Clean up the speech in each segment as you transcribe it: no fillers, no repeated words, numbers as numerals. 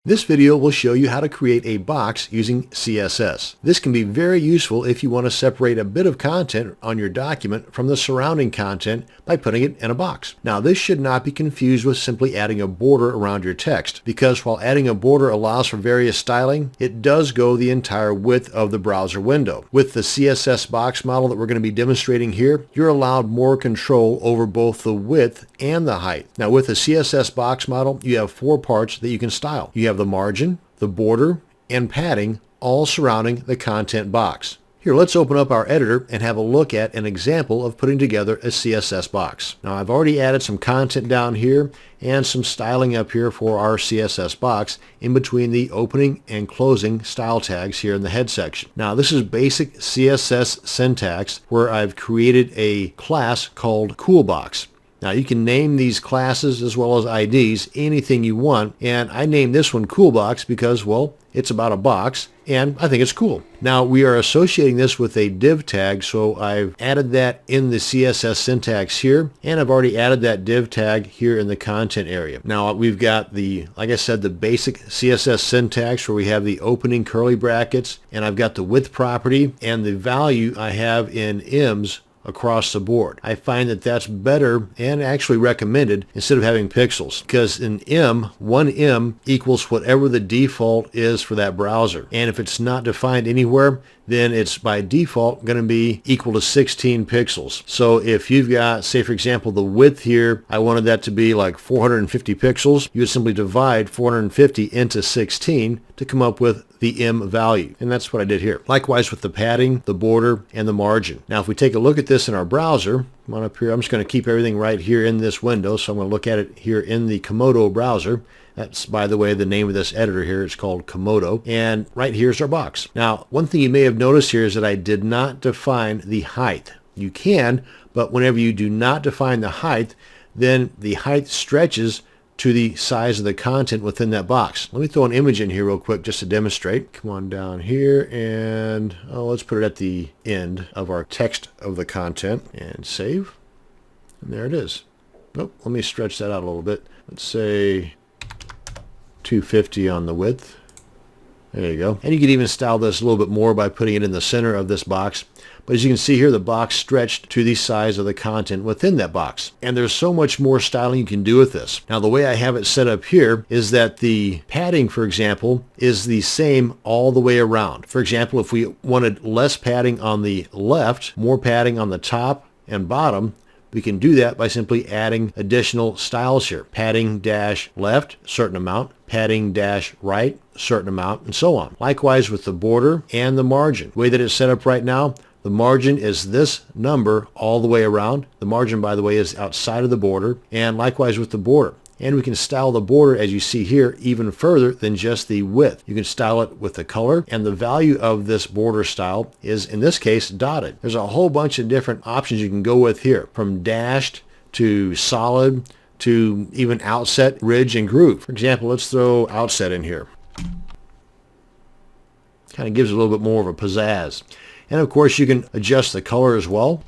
This video will show you how to create a box using CSS. This can be very useful if you want to separate a bit of content on your document from the surrounding content by putting it in a box. Now, this should not be confused with simply adding a border around your text, because while adding a border allows for various styling, it does go the entire width of the browser window. With the CSS box model that we're going to be demonstrating here, you're allowed more control over both the width and the height. Now, with the CSS box model, you have four parts that you can style. You have the margin, the border, and padding, all surrounding the content box. Here, let's open up our editor and have a look at an example of putting together a CSS box. Now, I've already added some content down here and some styling up here for our CSS box in between the opening and closing style tags here in the head section. Now, this is basic CSS syntax where I've created a class called CoolBox. Now, you can name these classes as well as IDs anything you want, and I named this one CoolBox because, well, it's about a box and I think it's cool. Now, we are associating this with a div tag, so I've added that in the CSS syntax here, and I've already added that div tag here in the content area. Now, we've got like I said, the basic CSS syntax where we have the opening curly brackets, and I've got the width property and the value I have in ems across the board. I find that that's better and actually recommended instead of having pixels, because in one em equals whatever the default is for that browser, and if it's not defined anywhere, then it's by default going to be equal to 16 pixels. So if you've got, say for example, the width here, I wanted that to be like 450 pixels, you would simply divide 450 into 16 to come up with the em value, and that's what I did here. Likewise with the padding, the border, and the margin. Now, if we take a look at this in our browser, come on up here, I'm just going to keep everything right here in this window, so I'm going to look at it here in the Komodo browser. That's, by the way, the name of this editor here. It's called Komodo. And right here's our box. Now, one thing you may have noticed here is that I did not define the height. You can, but whenever you do not define the height, then the height stretches to the size of the content within that box. Let me throw an image in here real quick just to demonstrate. Come on down here and let's put it at the end of our text of the content and save. And there it is. Nope, let me stretch that out a little bit. Let's say 250 on the width. There you go. And you can even style this a little bit more by putting it in the center of this box. But as you can see here, the box stretched to the size of the content within that box. And there's so much more styling you can do with this. Now, the way I have it set up here is that the padding, for example, is the same all the way around. For example, if we wanted less padding on the left, more padding on the top and bottom, we can do that by simply adding additional styles here. Padding dash left, certain amount. Padding dash right, certain amount, and so on. Likewise with the border and the margin. The way that it's set up right now, the margin is this number all the way around. The margin, by the way, is outside of the border, and likewise with the border. And we can style the border, as you see here, even further than just the width. You can style it with the color, and the value of this border style is, in this case, dotted. There's a whole bunch of different options you can go with here, from dashed to solid to even outset, ridge, and groove. For example, let's throw outset in here. Kind of gives it a little bit more of a pizzazz. And of course, you can adjust the color as well,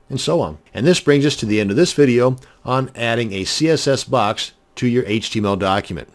and so on. And this brings us to the end of this video on adding a CSS box to your HTML document.